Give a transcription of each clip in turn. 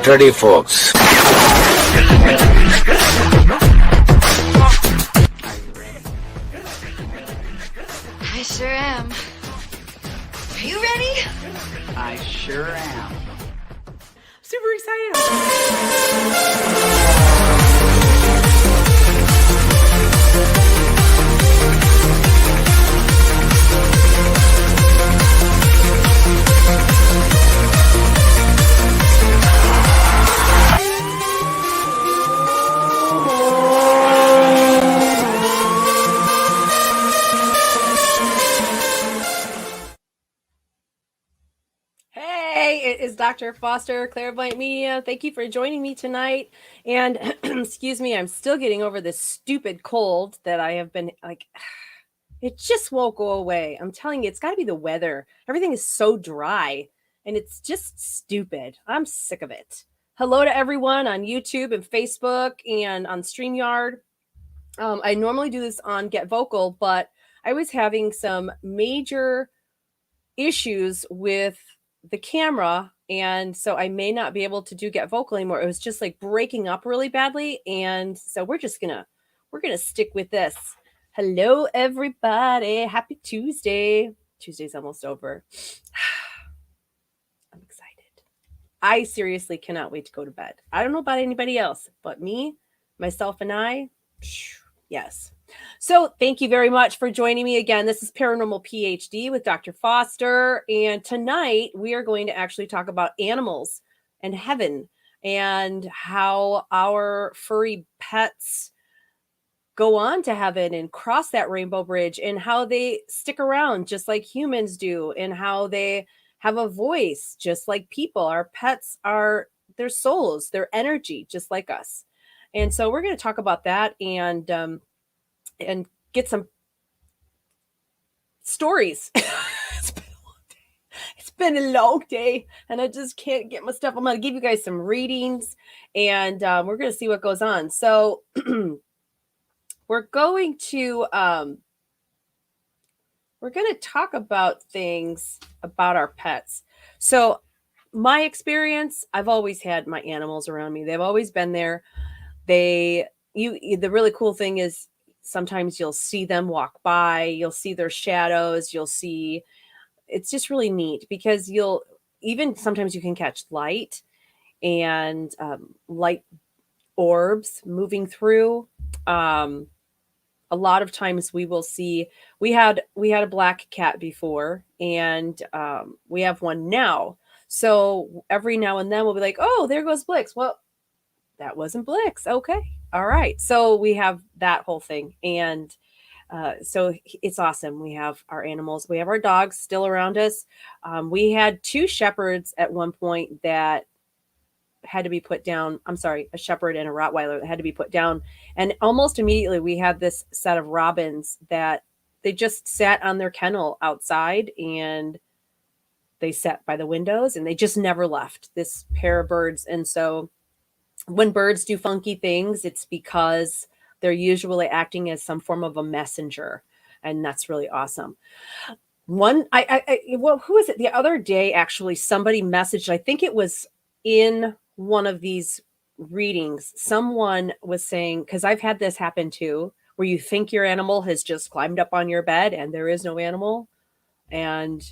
Get ready, folks. I sure am. Are you ready? I sure am. Super excited. Hey, it is Dr. Foster, Clairvoyant Media. Thank you for joining me tonight. And excuse me, I'm still getting over this stupid cold that I have been like, it just won't go away. I'm telling you, it's got to be the weather. Everything is so dry and it's just stupid. I'm sick of it. Hello to everyone on YouTube and Facebook and on StreamYard. I normally do this on Get Vocal, but I was having some major issues with the camera, and so I may not be able to do Get Vocal anymore. It was just like breaking up really badly, and so we're gonna stick with this. Hello everybody, happy Tuesday. Tuesday's almost over. I'm excited. I seriously cannot wait to go to bed. I don't know about anybody else, but me, myself, and I, yes. So thank you very much for joining me again. This is Paranormal PhD with Dr. Foster. And tonight we are going to actually talk about animals and heaven and how our furry pets go on to heaven and cross that rainbow bridge and how they stick around just like humans do and how they have a voice just like people. Our pets are their souls, their energy, just like us. And so we're going to talk about that and get some stories. It's been a long day and I just can't get my stuff. I'm going to give you guys some readings and we're going to see what goes on. So we're going to talk about things about our pets. So my experience, I've always had my animals around me. They've always been there. The really cool thing is sometimes you'll see them walk by, you'll see their shadows, it's just really neat because sometimes you can catch light and light orbs moving through. A lot of times we had a black cat before and we have one now. So every now and then we'll be like, oh, there goes Blix. Well, that wasn't Blix. Okay. All right. So we have that whole thing. And so it's awesome. We have our animals. We have our dogs still around us. We had 2 shepherds at one point that had to be put down. I'm sorry, a shepherd and a Rottweiler that had to be put down. And almost immediately we had this set of robins that they just sat on their kennel outside and they sat by the windows and they just never left, this pair of birds. And so when birds do funky things, it's because they're usually acting as some form of a messenger. And that's really awesome. Who was it? The other day, actually, somebody messaged, I think it was in one of these readings. Someone was saying, because I've had this happen too, where you think your animal has just climbed up on your bed and there is no animal. And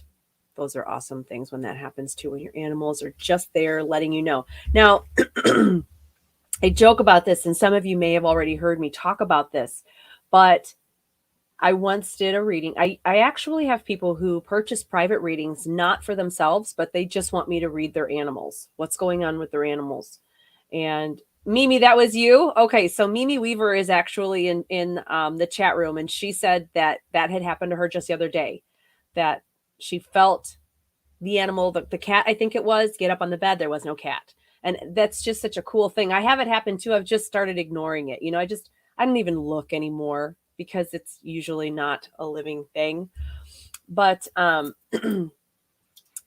those are awesome things when that happens too, when your animals are just there letting you know. Now, I joke about this, and some of you may have already heard me talk about this, but I once did a reading. I actually have people who purchase private readings, not for themselves, but they just want me to read their animals, what's going on with their animals. And Mimi, that was you? Okay, so Mimi Weaver is actually in the chat room, and she said that had happened to her just the other day, that she felt the animal, the cat, I think it was, get up on the bed. There was no cat. And that's just such a cool thing. I have it happen too. I've just started ignoring it. I don't even look anymore because it's usually not a living thing. But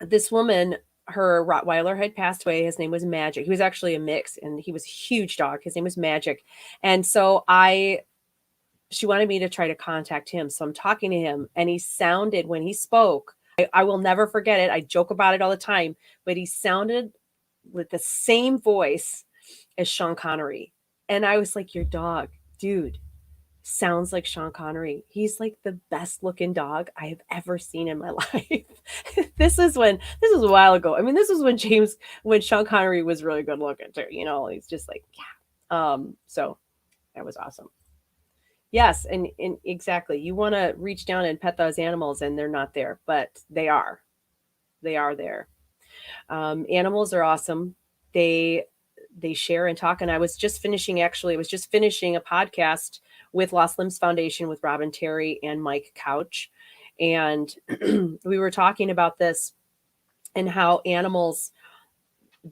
this woman, her Rottweiler had passed away. His name was Magic. He was actually a mix and he was a huge dog. His name was Magic. And so she wanted me to try to contact him. So I'm talking to him and he sounded, when he spoke, I will never forget it. I joke about it all the time, but he sounded with the same voice as Sean Connery. And I was like, your dog, dude, sounds like Sean Connery. He's like the best looking dog I have ever seen in my life. This was a while ago. I mean, this was when Sean Connery was really good looking too. He's just like, yeah. So that was awesome. Yes, and exactly. You want to reach down and pet those animals, and they're not there, but they are. They are there. Animals are awesome. They share and talk. And I was just finishing a podcast with Lost Limbs Foundation with Robin Terry and Mike Couch, and we were talking about this and how animals,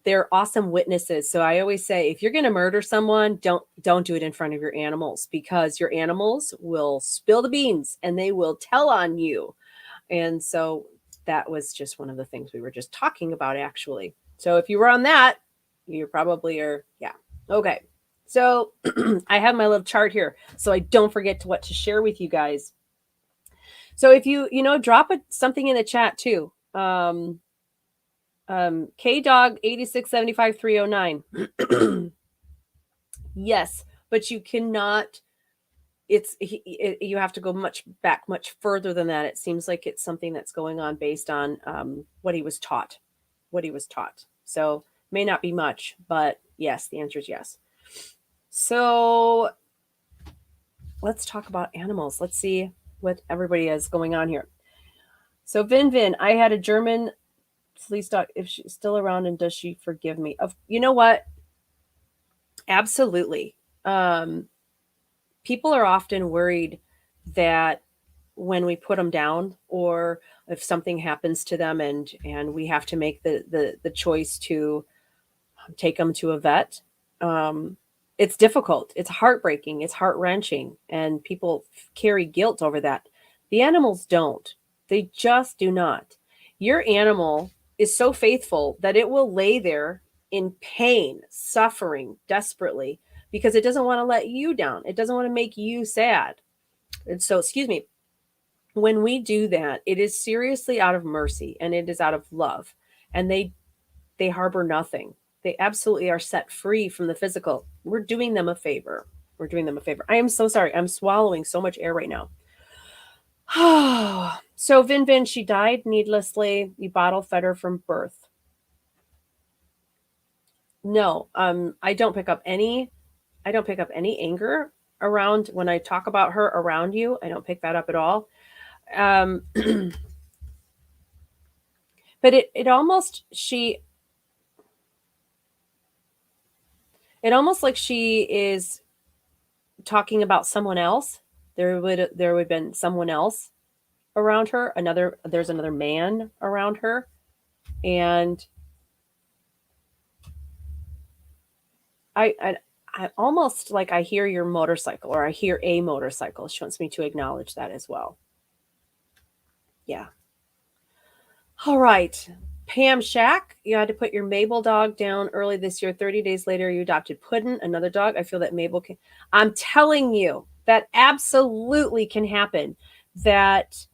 they're awesome witnesses. So I always say, if you're going to murder someone, don't do it in front of your animals, because your animals will spill the beans and they will tell on you. And so that was just one of the things we were just talking about, actually. So if you were on that, you probably are. Yeah. Okay. So I have my little chart here, so I don't forget what to share with you guys. So if you drop something in the chat too. KDog 8675309. Yes, but you cannot. You have to go much further than that. It seems like it's something that's going on based on what he was taught. So may not be much, but yes, the answer is yes. So let's talk about animals. Let's see what everybody is going on here. So Vin, I had a German police dog. If she's still around, and does she forgive me? You know what? Absolutely. People are often worried that when we put them down, or if something happens to them, and we have to make the choice to take them to a vet, it's difficult. It's heartbreaking. It's heart-wrenching. And people carry guilt over that. The animals don't. They just do not. Your animal is so faithful that it will lay there in pain, suffering desperately, because it doesn't want to let you down. It doesn't want to make you sad. And so, when we do that, it is seriously out of mercy, and it is out of love. And they harbor nothing. They absolutely are set free from the physical. We're doing them a favor. I am so sorry. I'm swallowing so much air right now. So Vin, she died needlessly. You bottle fed her from birth. No, I don't pick up any anger around when I talk about her around you. I don't pick that up at all. But it almost like she is talking about someone else. There would have been someone else around her. There's another man around her, and I almost like I hear your motorcycle, or I hear a motorcycle. She wants me to acknowledge that as well. Yeah. All right. Pam Shack, you had to put your Mabel dog down early this year. 30 days later, you adopted Puddin', another dog. I feel that Mabel can. I'm telling you, that absolutely can happen. That,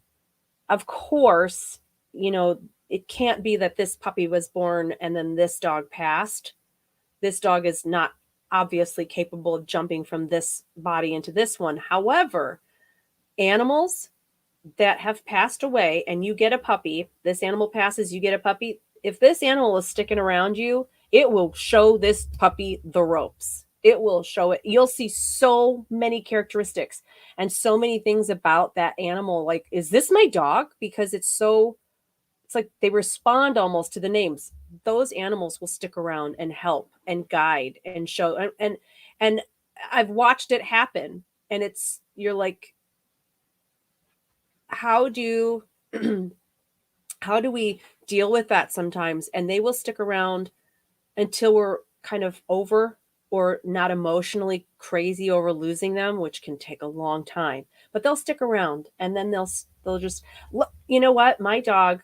of course, it can't be that this puppy was born and then this dog passed. This dog is not obviously capable of jumping from this body into this one. However, animals that have passed away and you get a puppy, this animal passes, you get a puppy. If this animal is sticking around you, it will show this puppy the ropes. It will show it. You'll see so many characteristics and so many things about that animal. Like, is this my dog? Because it's like they respond almost to the names. Those animals will stick around and help and guide and show. And I've watched it happen. And you're like, how do we deal with that sometimes? And they will stick around until we're kind of over, or not emotionally crazy over losing them, which can take a long time, but they'll stick around, and then they'll just look. You know what? My dog,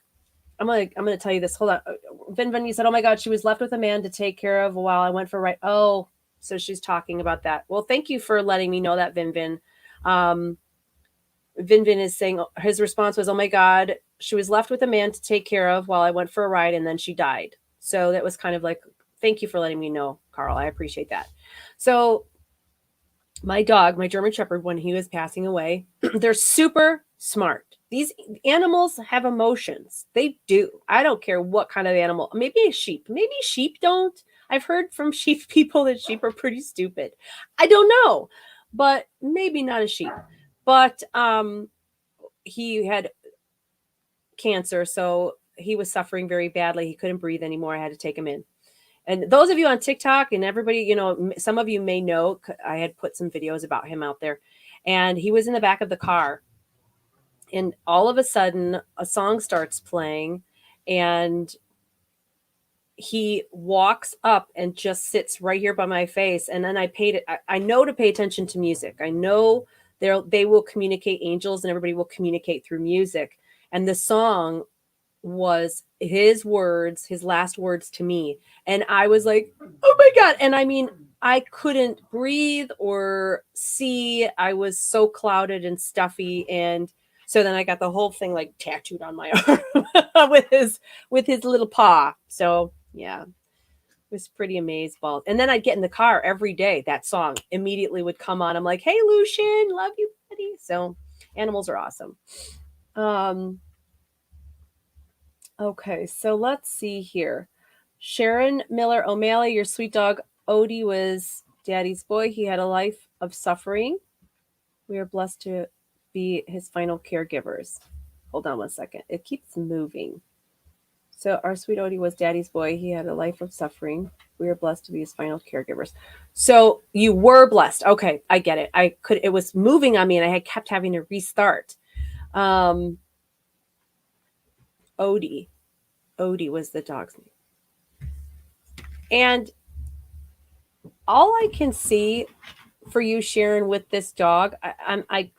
I'm gonna tell you this. Hold on. Vin, you said, oh my God, she was left with a man to take care of while I went for a ride. Oh, so she's talking about that. Well, thank you for letting me know that, Vin. Vin is saying his response was, oh my God, she was left with a man to take care of while I went for a ride, and then she died. So that was kind of like thank you for letting me know, Carl. I appreciate that. So my dog, my German Shepherd, when he was passing away, they're super smart. These animals have emotions. They do. I don't care what kind of animal. Maybe a sheep. Maybe sheep don't. I've heard from sheep people that sheep are pretty stupid. I don't know, but maybe not a sheep. But he had cancer, so he was suffering very badly. He couldn't breathe anymore. I had to take him in. And those of you on TikTok and everybody, some of you may know, I had put some videos about him out there. And he was in the back of the car. And all of a sudden, a song starts playing. And he walks up and just sits right here by my face. And then I know to pay attention to music. I know they will communicate, angels and everybody will communicate through music. And the song was his words, his last words to me. And I was like, oh my God. And I mean, I couldn't breathe or see. I was so clouded and stuffy. And so then I got the whole thing like tattooed on my arm with his little paw. So yeah, it was pretty amazing. And then I'd get in the car every day. That song immediately would come on. I'm like, hey, Lucian, love you, buddy. So animals are awesome. Okay, so let's see here. Sharon Miller O'Malley, your sweet dog Odie was daddy's boy. He had a life of suffering. We are blessed to be his final caregivers. Hold on one second. It keeps moving. So our sweet Odie was daddy's boy. He had a life of suffering. We are blessed to be his final caregivers. So you were blessed. Okay, I get it. It was moving on me and I had kept having to restart. Odie was the dog's name. And all I can see for you, Sharon, with this dog, I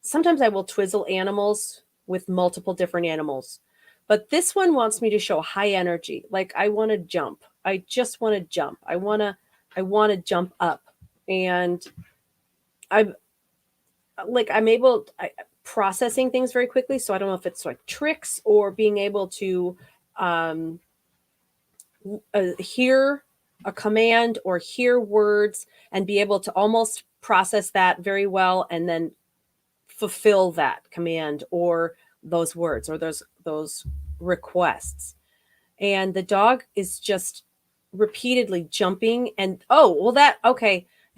sometimes I will twizzle animals with multiple different animals, but this one wants me to show high energy. Like I want to jump. I just want to jump. I want to jump up, and I'm processing things very quickly. So I don't know if it's like tricks or being able to hear a command or hear words and be able to almost process that very well and then fulfill that command or those words or those requests. And the dog is just repeatedly jumping and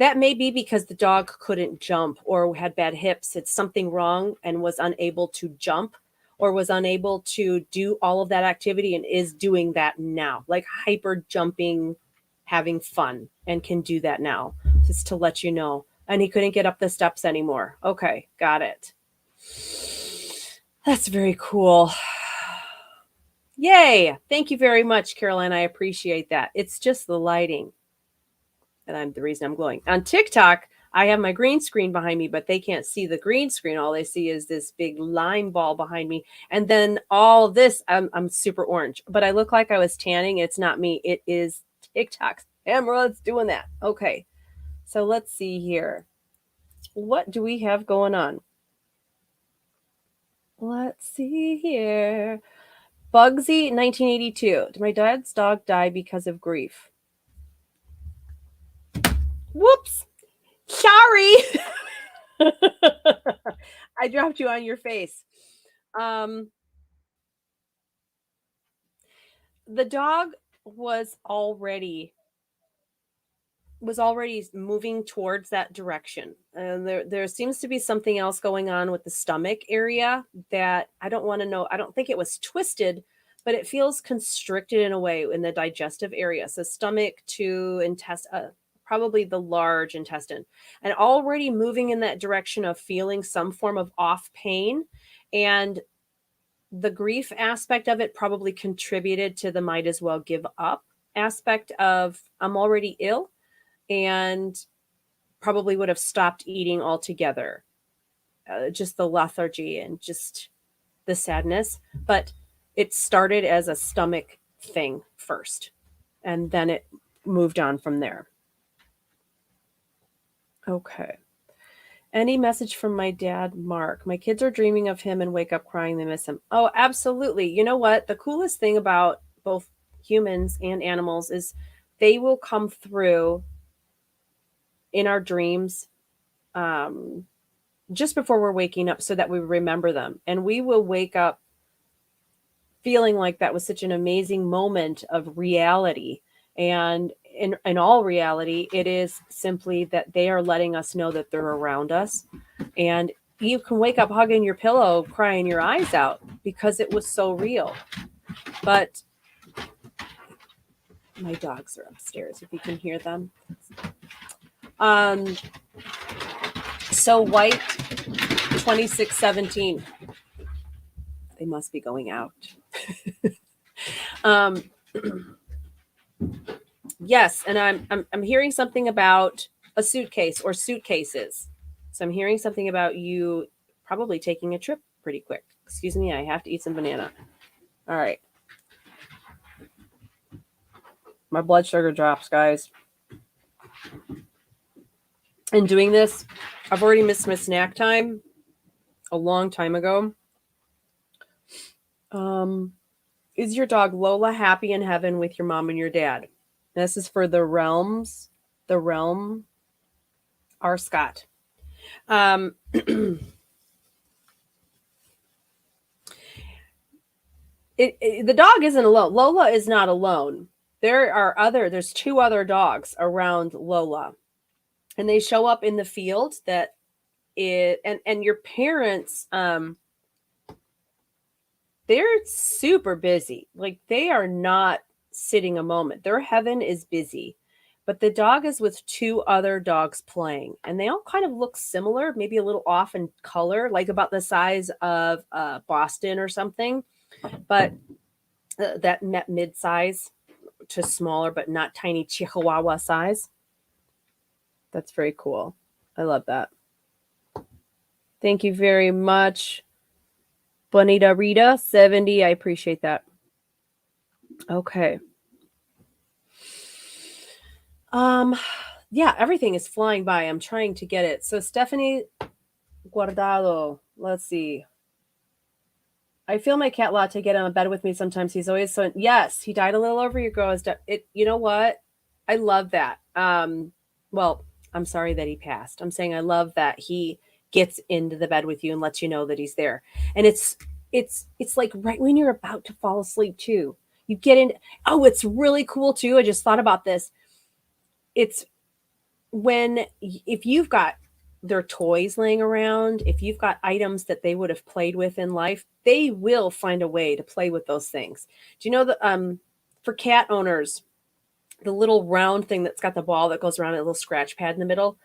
that may be because the dog couldn't jump or had bad hips. It's something wrong and was unable to jump or was unable to do all of that activity and is doing that now, like hyper jumping, having fun, and can do that now, just to let you know. And he couldn't get up the steps anymore. Okay, got it. That's very cool. Yay. Thank you very much, Caroline. I appreciate that. It's just the lighting. And I'm the reason I'm glowing. On TikTok, I have my green screen behind me, but they can't see the green screen. All they see is this big lime ball behind me. And then all this, I'm super orange, but I look like I was tanning. It's not me. It is TikTok's camera that's doing that. Okay. So let's see here. What do we have going on? Let's see here. Bugsy, 1982. Did my dad's dog die because of grief? Whoops. Sorry. I dropped you on your face. The dog was already moving towards that direction. There seems to be something else going on with the stomach area that I don't want to know. I don't think it was twisted, but it feels constricted in a way in the digestive area. So stomach to intestine, probably the large intestine, and already moving in that direction of feeling some form of off pain. And the grief aspect of it probably contributed to the might as well give up aspect of I'm already ill, and probably would have stopped eating altogether. Just the lethargy and just the sadness. But it started as a stomach thing first, and then it moved on from there. Okay. Any message from my dad, Mark? My kids are dreaming of him and wake up crying they miss him. Oh, absolutely. You know what? The coolest thing about both humans and animals is they will come through in our dreams, um, just before we're waking up so that we remember them. And we will wake up feeling like that was such an amazing moment of reality. And in all reality, it is simply that they are letting us know that they're around us. And you can wake up hugging your pillow, crying your eyes out because it was so real. But my dogs are upstairs, if you can hear them. Um, so white 2617. They must be going out. um, yes, and I'm hearing something about a suitcase or suitcases. So I'm hearing something about you probably taking a trip pretty quick. Excuse me, I have to eat some banana. All right. My blood sugar drops, guys. And doing this, I've already missed my snack time a long time ago. Is your dog Lola happy in heaven with your mom and your dad? This is for the realm, R. Scott. The dog isn't alone. Lola is not alone. There's two other dogs around Lola, and they show up in the field that it, and your parents, they're super busy. Like they are not sitting a moment. Their heaven is busy. But the dog is with two other dogs playing, and they all kind of look similar, maybe a little off in color, like about the size of Boston or something. But that mid-size to smaller, but not tiny Chihuahua size. That's very cool. I love that. Thank you very much, Bonita Rita 70. I appreciate that. Okay. Yeah, everything is flying by. I'm trying to get it. So Stephanie Guardado, let's see. I feel my cat Latte get on bed with me sometimes. He's always so yes, he died a little over your girl. It you know what? I love that. Well, I'm sorry that he passed. I'm saying I love that he gets into the bed with you and lets you know that he's there. And it's like right when you're about to fall asleep too. You get in. Oh, it's really cool too. I just thought about this. It's when if you've got their toys laying around, if you've got items that they would have played with in life, they will find a way to play with those things. Do you know that for cat owners, the little round thing that's got the ball that goes around a little scratch pad in the middle,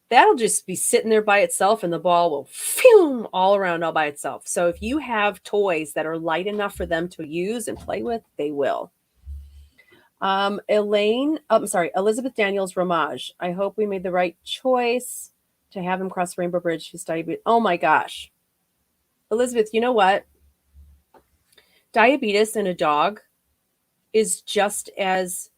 that'll just be sitting there by itself and the ball will phew, all around all by itself. So if you have toys that are light enough for them to use and play with, they will. Elizabeth Daniels Ramage. I hope we made the right choice to have him cross Rainbow Bridge. He's diabetes. Oh my gosh. Elizabeth, you know what? Diabetes in a dog is just as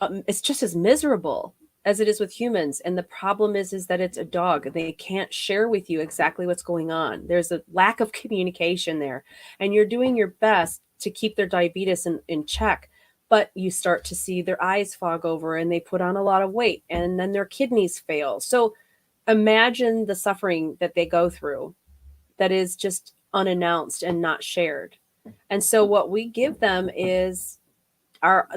it's just as miserable as it is with humans. And the problem is that it's a dog. They can't share with you exactly what's going on. There's a lack of communication there. And you're doing your best to keep their diabetes in check. But you start to see their eyes fog over and they put on a lot of weight and then their kidneys fail. So imagine the suffering that they go through that is just unannounced and not shared. And so what we give them is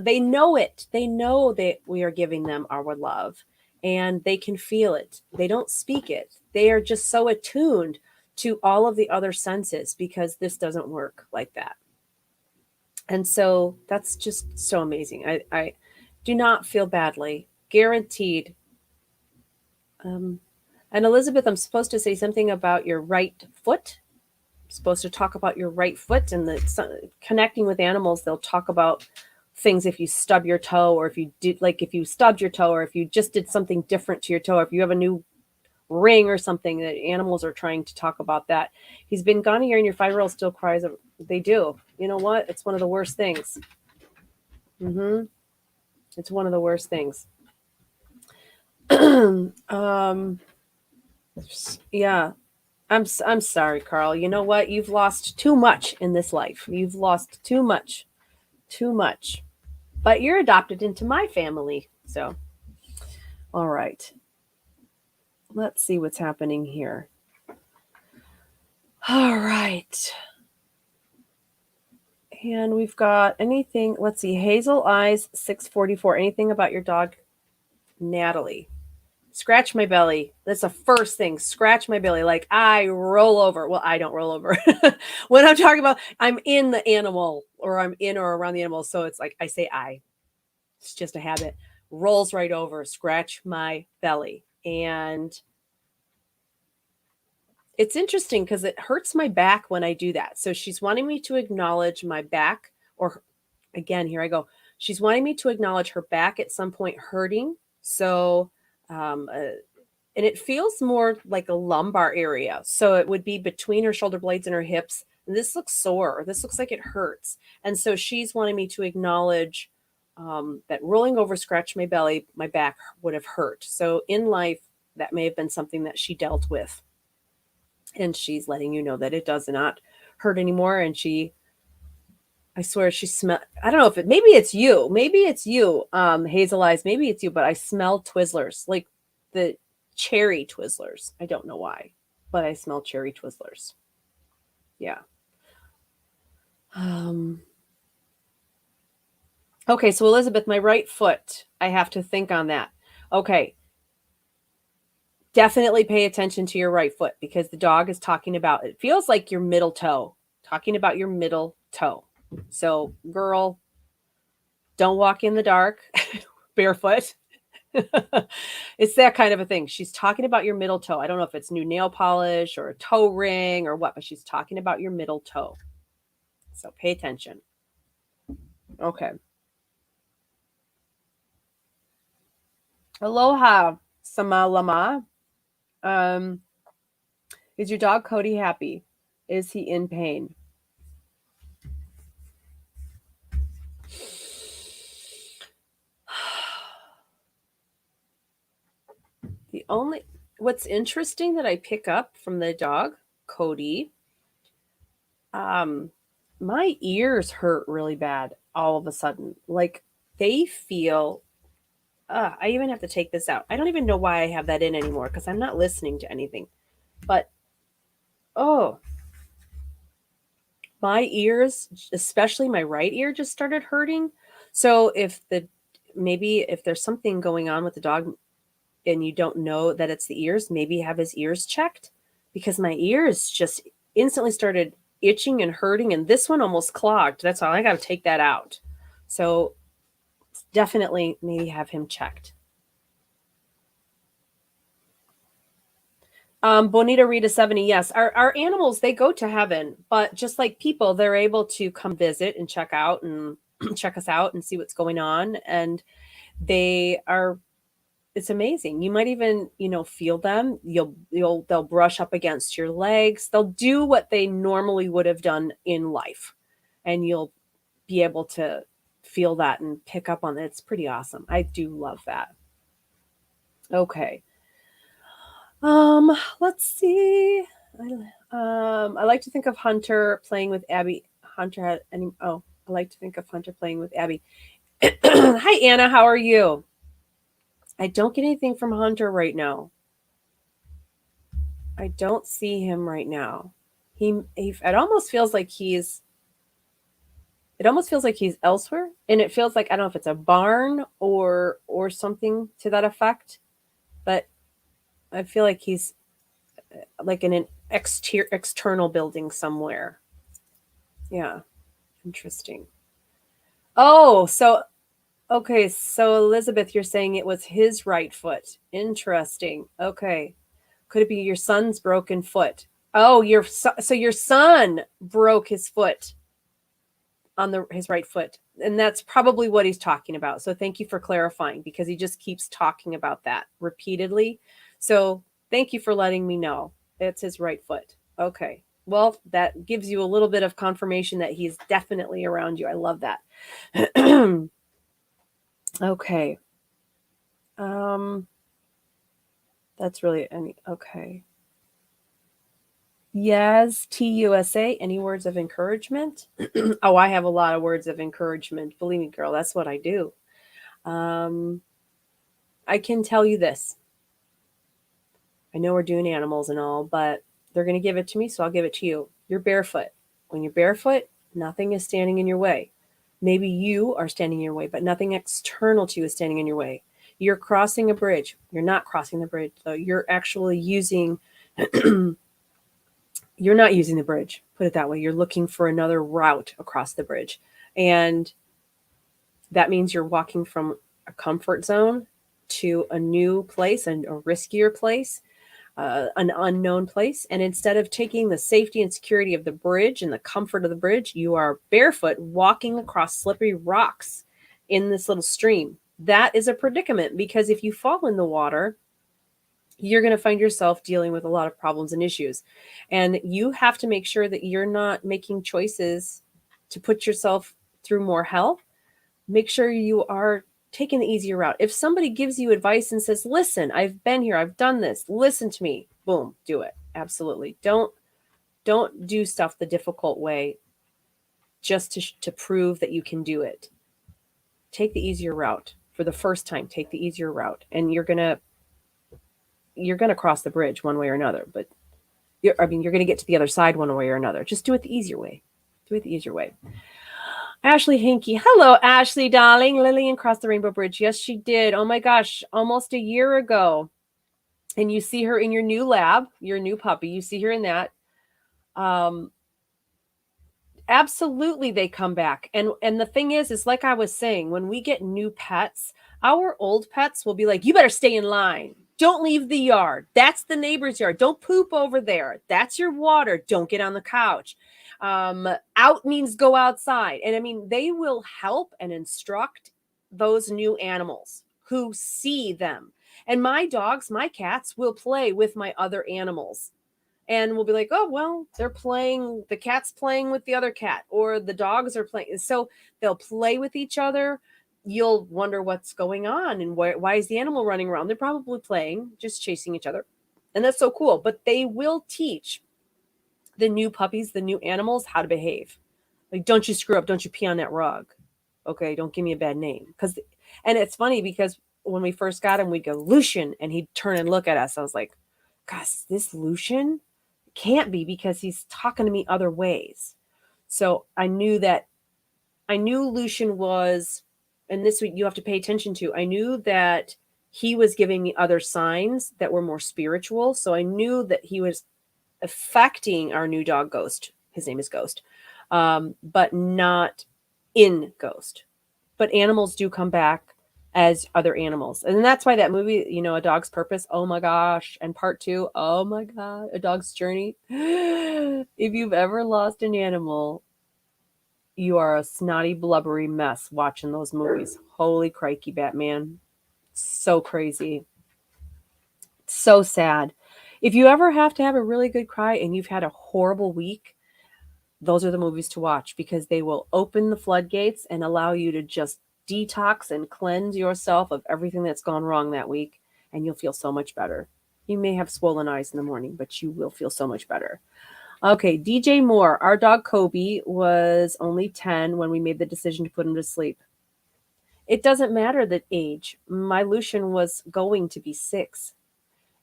they know it. They know that we are giving them our love and they can feel it. They don't speak it. They are just so attuned to all of the other senses because this doesn't work like that. And so that's just so amazing. I do not feel badly, guaranteed. And Elizabeth, I'm supposed to say something about your right foot. I'm supposed to talk about your right foot and connecting with animals. They'll talk about things if you stub your toe or if you did, like if you stubbed your toe or if you just did something different to your toe, or if you have a new ring or something, that animals are trying to talk about that. He's been gone a year and your 5-year-old still cries. They do. You know what? It's one of the worst things. It's one of the worst things. Yeah. I'm sorry, Carl. You know what? You've lost too much in this life. You've lost too much. Too much. but you're adopted into my family. So, all right. Let's see what's happening here. All right. And we've got anything, let's see, Hazel Eyes 644. Anything about your dog, Natalie? Scratch my belly. That's the first thing. Scratch my belly. Like I roll over. Well, I don't roll over. When I'm talking about, I'm in the animal or I'm in or around the animal. So it's like I say I. It's just a habit. Rolls right over. Scratch my belly. And it's interesting because it hurts my back when I do that. So she's wanting me to acknowledge my back, or again, here I go. She's wanting me to acknowledge her back at some point hurting. So, and it feels more like a lumbar area. So it would be between her shoulder blades and her hips. And this looks sore. This looks like it hurts. And so she's wanting me to acknowledge that rolling over, scratch my belly, my back would have hurt. So in life, that may have been something that she dealt with. And she's letting you know that it does not hurt anymore. And I swear she smell. I don't know if maybe it's you, Hazel Eyes, maybe it's you, but I smell Twizzlers, like the cherry Twizzlers. I don't know why, but I smell cherry Twizzlers. Yeah. Okay, so Elizabeth, my right foot. I have to think on that. Okay. Definitely pay attention to your right foot because the dog is talking about it feels like your middle toe, talking about your middle toe. So, girl, don't walk in the dark barefoot. It's that kind of a thing. She's talking about your middle toe. I don't know if it's new nail polish or a toe ring or what, but she's talking about your middle toe. So pay attention. Okay. Aloha, Samalama. Is your dog Cody happy? Is he in pain? What's interesting that I pick up from the dog, Cody, my ears hurt really bad all of a sudden. Like they feel, I even have to take this out. I don't even know why I have that in anymore because I'm not listening to anything. But, oh, my ears, especially my right ear, just started hurting. So maybe if there's something going on with the dog and you don't know that it's the ears, maybe have his ears checked because my ears just instantly started itching and hurting. And this one almost clogged. That's all. I got to take that out. So definitely maybe have him checked. Bonita Rita 70, yes. Our animals, they go to heaven, but just like people, they're able to come visit and check out and check us out and see what's going on. And it's amazing. You might even, feel them. They'll brush up against your legs. They'll do what they normally would have done in life. And you'll be able to feel that and pick up on it. It's pretty awesome. I do love that. Okay. Let's see. I like to think of Hunter playing with Abby. I like to think of Hunter playing with Abby. Hi, Anna. How are you? I don't get anything from Hunter right now. I don't see him right now. It almost feels like he's elsewhere, and it feels like I don't know if it's a barn or something to that effect, but I feel like he's like in an external building somewhere. Yeah. Interesting. Oh, so okay, so Elizabeth, you're saying it was his right foot. Interesting. Okay. Could it be your son's broken foot? Oh, so your son broke his foot on his right foot. And that's probably what he's talking about. So thank you for clarifying because he just keeps talking about that repeatedly. So thank you for letting me know. It's his right foot. Okay. Well, that gives you a little bit of confirmation that he's definitely around you. I love that. Okay. That's really okay. Yes, TUSA. Any words of encouragement? Oh, I have a lot of words of encouragement. Believe me, girl, that's what I do. Um, I can tell you this. I know we're doing animals and all, but they're going to give it to me, so I'll give it to you. You're barefoot. When you're barefoot, nothing is standing in your way. Maybe you are standing in your way, but nothing external to you is standing in your way. You're crossing a bridge. You're not crossing the bridge, though. You're actually using, you're not using the bridge, put it that way. You're looking for another route across the bridge. And that means you're walking from a comfort zone to a new place and a riskier place, an unknown place. And instead of taking the safety and security of the bridge and the comfort of the bridge, you are barefoot walking across slippery rocks in this little stream. That is a predicament because if you fall in the water, you're going to find yourself dealing with a lot of problems and issues. And you have to make sure that you're not making choices to put yourself through more hell. Make sure you are taking the easier route. If somebody gives you advice and says, listen, I've been here, I've done this, listen to me, boom, do it. Absolutely. Don't do stuff the difficult way just to prove that you can do it. Take the easier route. For the first time, take the easier route. And you're gonna cross the bridge one way or another, but you're gonna get to the other side one way or another. Just do it the easier way. Do it the easier way. Ashley Hinky. Hello, Ashley, darling. Lillian crossed the Rainbow Bridge. Yes, she did. Oh my gosh, almost a year ago. And you see her in your new lab, your new puppy. You see her in that. Um, absolutely, they come back. And the thing is like I was saying, when we get new pets, our old pets will be like, you better stay in line. Don't leave the yard. That's the neighbor's yard. Don't poop over there. That's your water. Don't get on the couch. Out means go outside. And I mean, they will help and instruct those new animals who see them. And my dogs, my cats will play with my other animals. And we'll be like, oh, well, they're playing, the cat's playing with the other cat, or the dogs are playing. So they'll play with each other. You'll wonder what's going on and why is the animal running around? They're probably playing, just chasing each other. And that's so cool. But they will teach the new puppies, the new animals, how to behave. Like, don't you screw up. Don't you pee on that rug. Okay, don't give me a bad name. And it's funny because when we first got him, we'd go, Lucian, and he'd turn and look at us. I was like, gosh, is this Lucian? Can't be, because he's talking to me other ways. So I knew Lucian was, and this you have to pay attention to. I knew that he was giving me other signs that were more spiritual. So I knew that he was affecting our new dog Ghost. His name is Ghost, but not in Ghost. But animals do come back as other animals. And that's why that movie, A Dog's Purpose, oh my gosh, and part 2, oh my god, A Dog's Journey. If you've ever lost an animal, you are a snotty, blubbery mess watching those movies. Holy crikey, Batman. So crazy. So sad. If you ever have to have a really good cry and you've had a horrible week, those are the movies to watch, because they will open the floodgates and allow you to just detox and cleanse yourself of everything that's gone wrong that week, and you'll feel so much better. You may have swollen eyes in the morning, but you will feel so much better. Okay, DJ Moore. Our dog Kobe was only 10 when we made the decision to put him to sleep. It doesn't matter the age. My Lucian was going to be 6.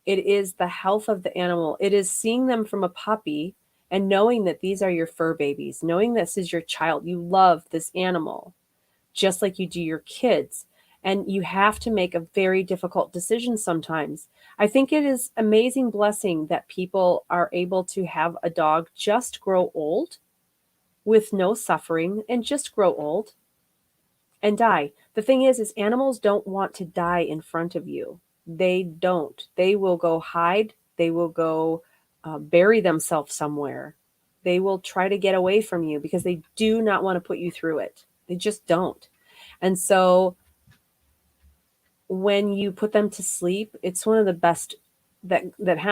It is the health of the animal. It is seeing them from a puppy and knowing that these are your fur babies, knowing this is your child. You love this animal just like you do your kids. And you have to make a very difficult decision sometimes. I think it is amazing blessing that people are able to have a dog just grow old with no suffering, and just grow old and die. The thing is animals don't want to die in front of you. They don't. They will go hide. They will go bury themselves somewhere. They will try to get away from you because they do not want to put you through it. They just don't. And so when you put them to sleep, it's one of the best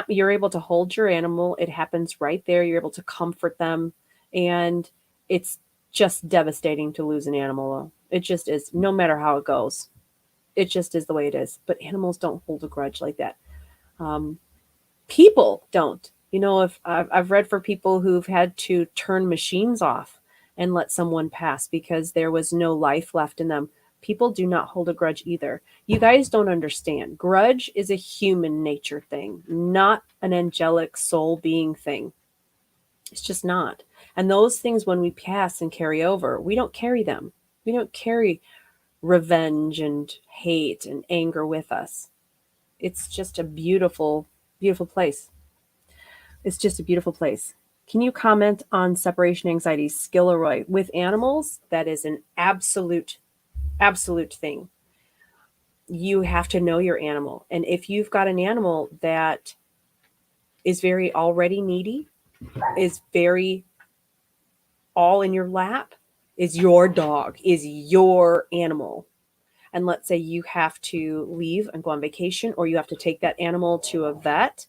you're able to hold your animal. It happens right there. You're able to comfort them. And it's just devastating to lose an animal. It just is, no matter how it goes. It just is the way it is. But animals don't hold a grudge like that. People don't. If I've read for people who've had to turn machines off and let someone pass because there was no life left in them. People do not hold a grudge either. You guys don't understand. Grudge is a human nature thing, not an angelic soul being thing. It's just not. And those things, when we pass and carry over, we don't carry them. We don't carry revenge and hate and anger with us. It's just a beautiful, beautiful place. It's just a beautiful place. Can you comment on separation anxiety, Skilleroy? With animals, that is an absolute, absolute thing. You have to know your animal. And if you've got an animal that is very already needy, is very all in your lap, is your dog, is your animal. And let's say you have to leave and go on vacation, or you have to take that animal to a vet,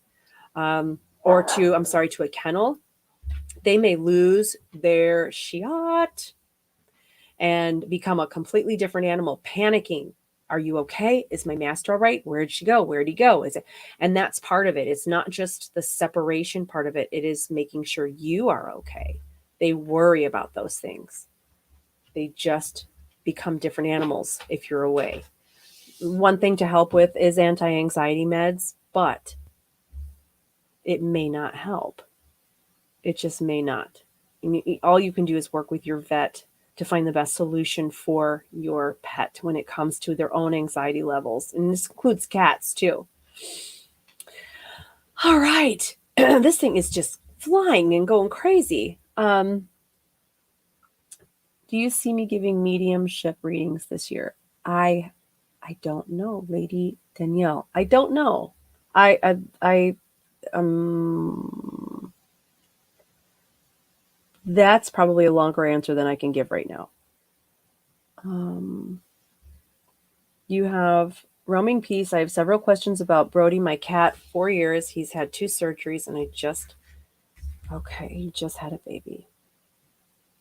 or to a kennel. They may lose their shot and become a completely different animal, panicking. Are you okay? Is my master all right? Where did she go? Where did he go? Is it? And that's part of it. It's not just the separation part of it. It is making sure you are okay. They worry about those things. They just become different animals if you're away. One thing to help with is anti-anxiety meds, but it may not help. It just may not. All you can do is work with your vet to find the best solution for your pet when it comes to their own anxiety levels. And this includes cats too. All right. This thing is just flying and going crazy. Do you see me giving mediumship readings this year? I don't know, Lady Danielle. I don't know. That's probably a longer answer than I can give right now. You have roaming peace. I have several questions about Brody, my cat. 4 years. He's had 2 surgeries, and he just had a baby.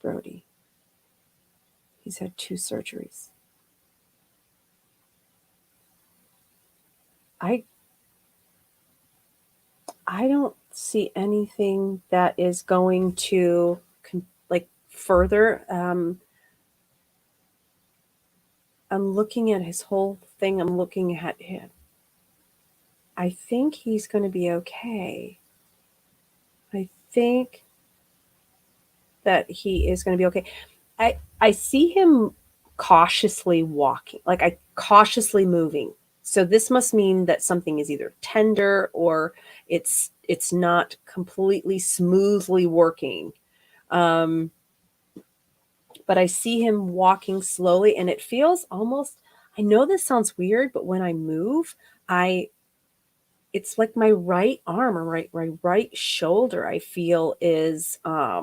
Brody. He's had 2 surgeries. I don't see anything that is going to further. I'm looking at his whole thing. I'm looking at him. I think he's going to be okay. I think that he is going to be okay. I see him cautiously walking, cautiously moving. So this must mean that something is either tender or it's not completely smoothly working. But I see him walking slowly, and it feels almost, I know this sounds weird, but when I move, it's like my right arm or my right shoulder, I feel is, I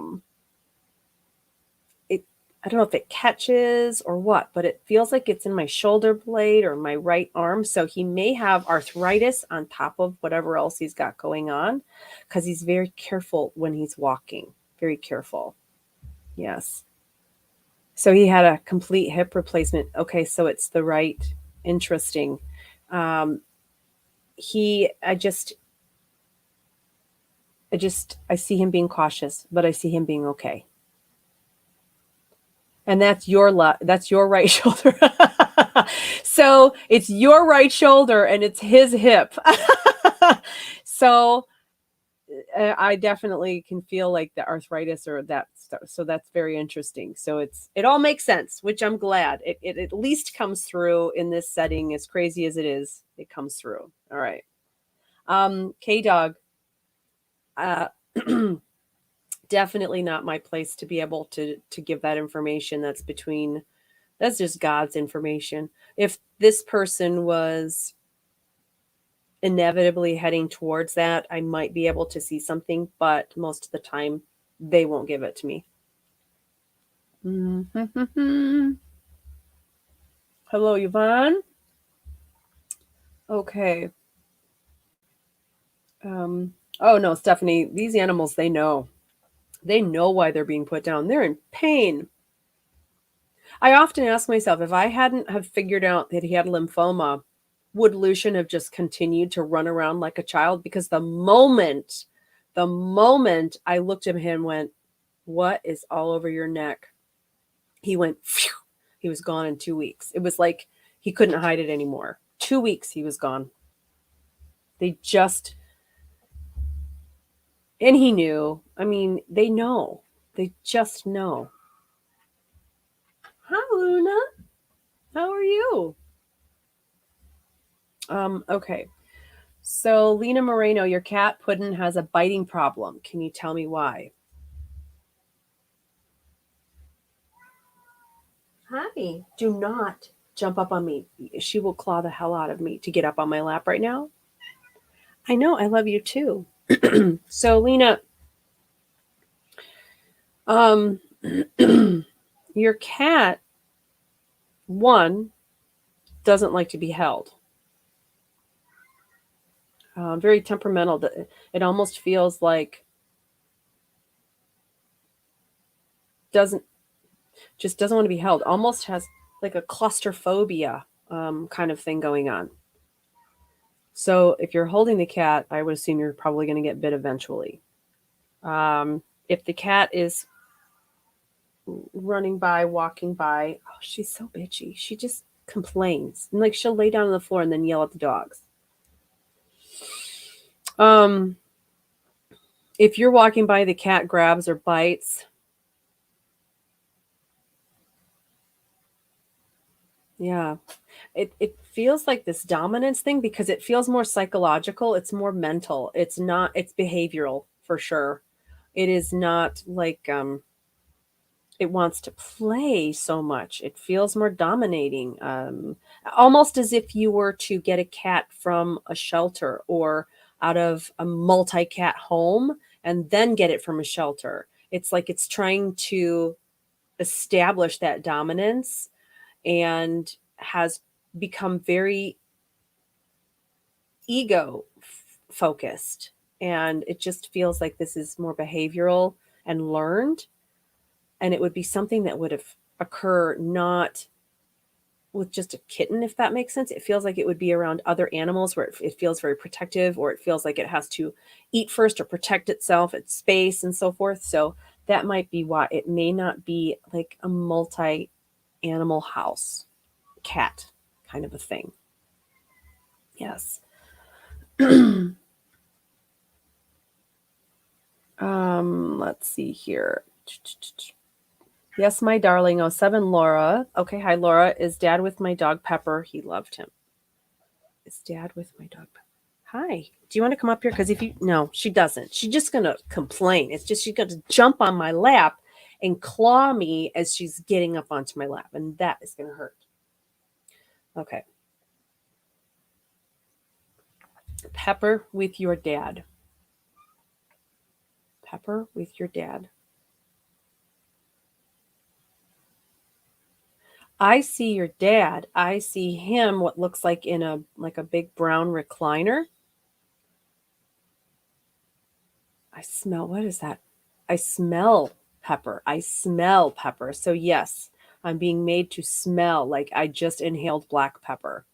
don't know if it catches or what, but it feels like it's in my shoulder blade or my right arm. So he may have arthritis on top of whatever else he's got going on, because he's very careful when he's walking. Very careful. Yes. So he had a complete hip replacement. Okay, so it's the right. Interesting. I see him being cautious, but I see him being okay. And that's your right shoulder. So it's your right shoulder and it's his hip. So I definitely can feel like the arthritis or that stuff. So that's very interesting. So it all makes sense, which I'm glad. It at least comes through in this setting. As crazy as it is, it comes through. All right. K-Dog. Definitely not my place to be able to give that information. That's just God's information. If this person was inevitably heading towards that, I might be able to see something, but most of the time they won't give it to me. Hello, Yvonne. Okay. Oh no, Stephanie, these animals, they know why they're being put down. They're in pain. I often ask myself, if I hadn't have figured out that he had lymphoma, would Lucian have just continued to run around like a child? Because the moment The moment I looked at him and went, "What is all over your neck?" He went, phew. He was gone in 2 weeks. It was like he couldn't hide it anymore. 2 weeks he was gone. They just, and he knew. I mean, they know. They just know. Hi, Luna. How are you? Okay. So, Lena Moreno, your cat Puddin has a biting problem. Can you tell me why? Hi. Do not jump up on me. She will claw the hell out of me to get up on my lap right now. I know. I love you too. So, Lena, um, your cat, one, doesn't like to be held. Very temperamental. It almost feels like doesn't doesn't want to be held. Almost has like a claustrophobia kind of thing going on. So if you're holding the cat, I would assume you're probably going to get bit eventually. If the cat is running by, walking by, oh, she's so bitchy. She just complains. And like she'll lay down on the floor and then yell at the dogs. If you're walking by, the cat grabs or bites. Yeah. It feels like this dominance thing because it feels more psychological. It's more mental. It's behavioral for sure. It is not like it wants to play so much. It feels more dominating. Almost as if you were to get a cat from a shelter or out of a multi-cat home and then get it from a shelter. It's like it's trying to establish that dominance and has become very ego focused. And it just feels like this is more behavioral and learned. And it would be something that would have occur not with just a kitten, if that makes sense. It feels like it would be around other animals where it feels very protective, or it feels like it has to eat first or protect itself, its space, and so forth. So that might be why it may not be like a multi animal house cat kind of a thing. Yes. Let's see here. Yes, my darling. Oh, 7 Laura. Okay, hi, Laura. Is dad with my dog Pepper? He loved him. Is dad with my dog Pepper? Hi. Do you want to come up here? Because if you, no, she doesn't. She's just going to complain. It's just she's going to jump on my lap and claw me as she's getting up onto my lap. And that is going to hurt. Okay. Pepper with your dad. Pepper with your dad. I see your dad. I see him what looks like in a big brown recliner. I smell, what is that? I smell pepper. I smell pepper. So yes, I'm being made to smell like I just inhaled black pepper.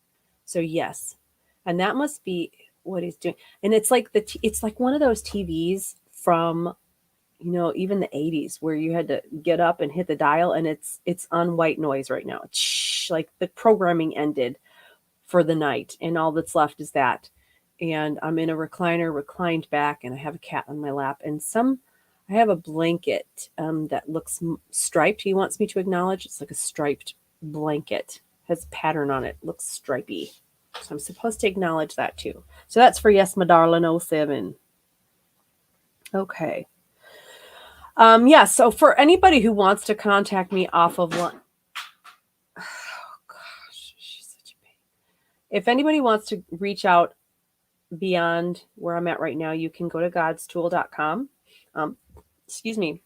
So yes. And that must be what he's doing. And it's like it's like one of those TVs from even the 80s where you had to get up and hit the dial and it's on white noise right now. Like the programming ended for the night and all that's left is that. And I'm in a recliner, reclined back, and I have a cat on my lap and I have a blanket that looks striped. He wants me to acknowledge it's like a striped blanket, has pattern on it, looks stripy. So I'm supposed to acknowledge that too. So that's for Yes, my darling 07. Okay. Yeah, so for anybody who wants to contact me off of oh gosh, she's such a pain. If anybody wants to reach out beyond where I'm at right now, you can go to godstool.com. Excuse me.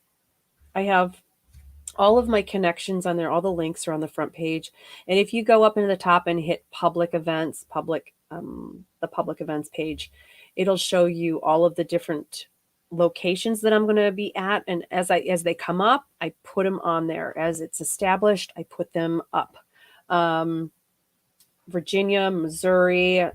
I have all of my connections on there. All the links are on the front page. And if you go up into the top and hit public events, the public events page, it'll show you all of the different locations that I'm going to be at. And as they come up, I put them on there. As it's established, I put them up. Virginia, Missouri,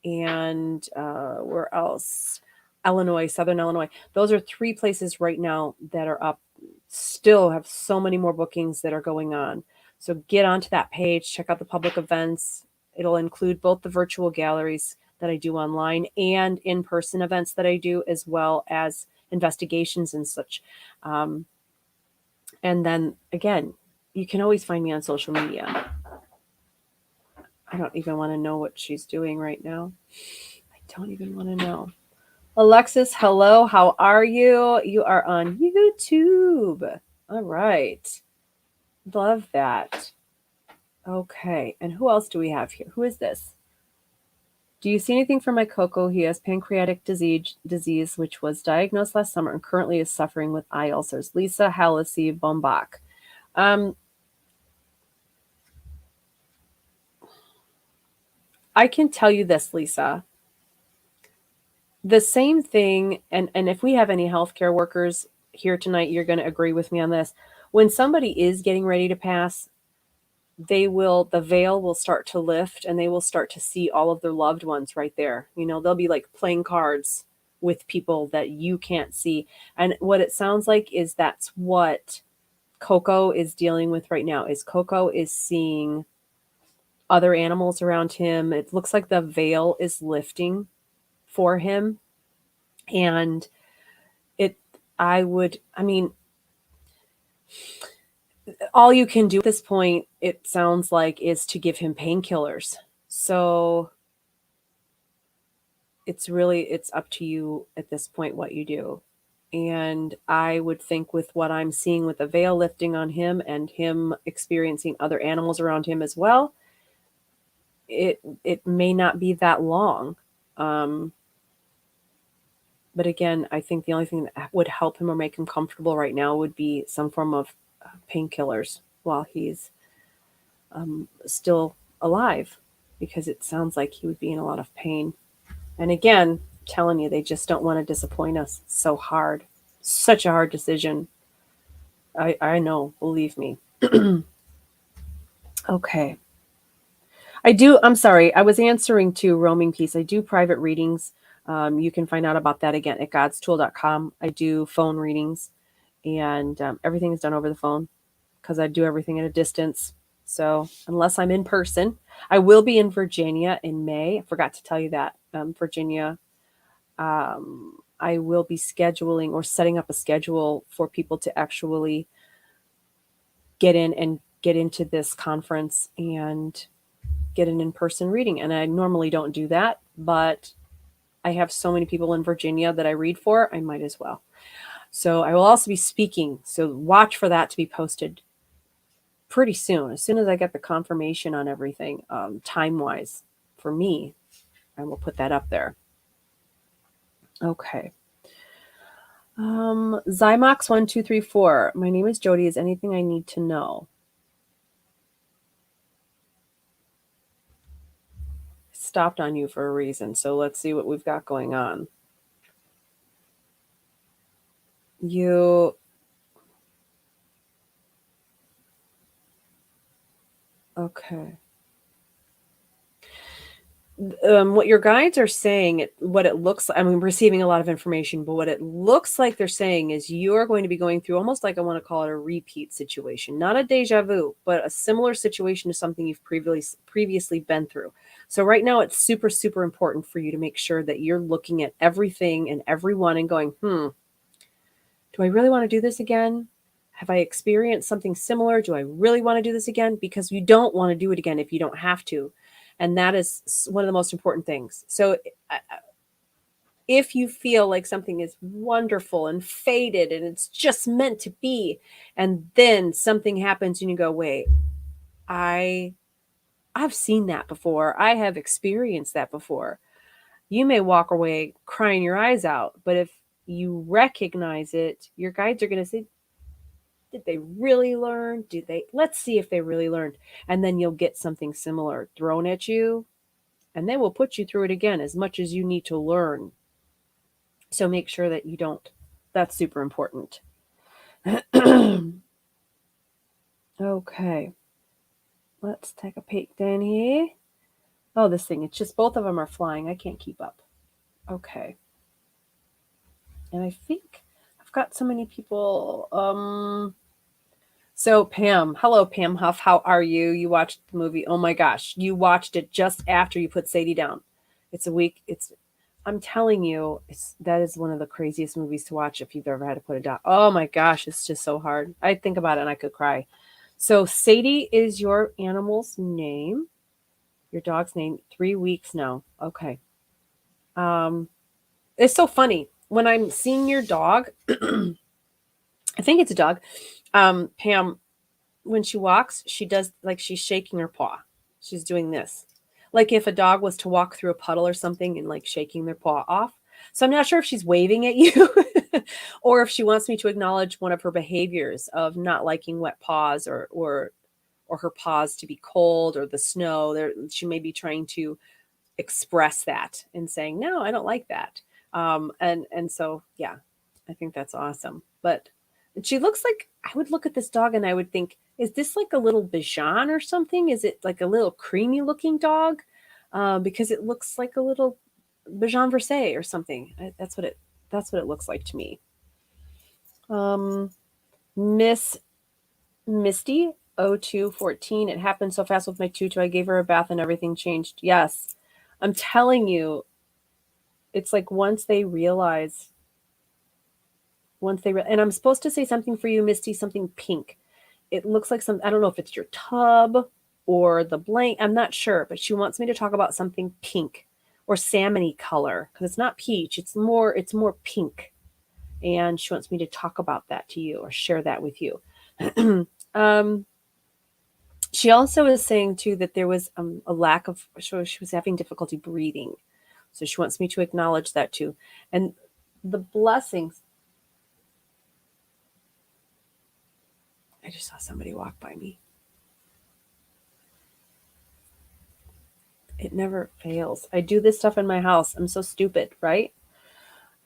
and where else? Illinois, Southern Illinois. Those are 3 places right now that are up. Still have so many more bookings that are going on. So get onto that page, check out the public events. It'll include both the virtual galleries that I do online and in-person events that I do, as well as investigations and such. Um, and then again, you can always find me on social media. I don't even want to know what she's doing right now. I don't even want to know. Alexis, hello. How are you? You are on YouTube. All right. Love that. Okay. And who else do we have here? Who is this? Do you see anything for my Coco? He has pancreatic disease, which was diagnosed last summer and currently is suffering with eye ulcers. Lisa Hallisey Bombach. I can tell you this, Lisa. The same thing, and if we have any healthcare workers here tonight, you're going to agree with me on this. When somebody is getting ready to pass, the veil will start to lift and they will start to see all of their loved ones right there. They'll be like playing cards with people that you can't see. And what it sounds like is that's what Coco is dealing with right now. Is Coco is seeing other animals around him. It looks like the veil is lifting for him. And I mean, all you can do at this point, it sounds like, is to give him painkillers. So it's up to you at this point what you do. And I would think with what I'm seeing with the veil lifting on him and him experiencing other animals around him as well, it may not be that long. But again, I think the only thing that would help him or make him comfortable right now would be some form of painkillers while he's still alive, because it sounds like he would be in a lot of pain. And again, telling you, they just don't want to disappoint us. It's so hard. Such a hard decision. I know, believe me. Okay. I'm sorry. I was answering to Roaming Piece. I do private readings. You can find out about that again at godstool.com. I do phone readings, and everything is done over the phone because I do everything at a distance. So unless I'm in person, I will be in Virginia in May. I forgot to tell you that. Virginia, I will be scheduling or setting up a schedule for people to actually get in and get into this conference and get an in-person reading. And I normally don't do that, but I have so many people in Virginia that I read for, I might as well. So I will also be speaking. So watch for that to be posted pretty soon. As soon as I get the confirmation on everything, time-wise, for me, I will put that up there. Okay. Zymox1234. My name is Jody. Is anything I need to know? Stopped on you for a reason. So let's see what we've got going on. Okay. What your guides are saying, what it looks like, I'm receiving a lot of information, but what it looks like they're saying is you're going to be going through almost like, I want to call it a repeat situation, not a deja vu, but a similar situation to something you've previously been through. So right now it's super, super important for you to make sure that you're looking at everything and everyone and going, do I really want to do this again? Have I experienced something similar? Do I really want to do this again? Because you don't want to do it again if you don't have to. And that is one of the most important things. So if you feel like something is wonderful and fated and it's just meant to be, and then something happens and you go, wait, I've seen that before. I have experienced that before. You may walk away crying your eyes out, but if you recognize it, your guides are going to say, did they really learn? Let's see if they really learned. And then you'll get something similar thrown at you, and they will put you through it again as much as you need to learn. So make sure that you don't. That's super important. Okay. Let's take a peek down here. Oh, this thing, it's just both of them are flying. I can't keep up. Okay. And I think I've got so many people. So Pam, hello Pam Huff, how are you? You watched the movie? Oh my gosh, you watched it just after you put Sadie down. It's a week. I'm telling you, that is one of the craziest movies to watch if you've ever had to put it down. Oh my gosh, it's just so hard. I think about it and I could cry. So Sadie is your animal's name, your dog's name. 3 weeks now. Okay. Um, it's so funny when I'm seeing your dog. I think it's a dog. Pam, when she walks, she does like she's shaking her paw. She's doing this. Like if a dog was to walk through a puddle or something and like shaking their paw off. So I'm not sure if she's waving at you or if she wants me to acknowledge one of her behaviors of not liking wet paws or her paws to be cold or the snow. There she may be trying to express that and saying, "No, I don't like that." And so yeah, I think that's awesome. But she looks like I would look at this dog and I would think, is this like a little Bichon or something? Is it like a little creamy looking dog? Because it looks like a little Bichon Versailles or something. That's what it looks like to me. Um, Miss Misty 0214. It happened so fast with my tutu. I gave her a bath and everything changed. Yes. I'm telling you, it's like and I'm supposed to say something for you, Misty, something pink. It looks like I don't know if it's your tub or the blank. I'm not sure, but she wants me to talk about something pink or salmony color because it's not peach. It's more pink. And she wants me to talk about that to you or share that with you. um, she also is saying too that there was a lack of, so she was having difficulty breathing. So she wants me to acknowledge that too. And the blessings. I just saw somebody walk by me. It never fails. I do this stuff in my house. I'm so stupid, right?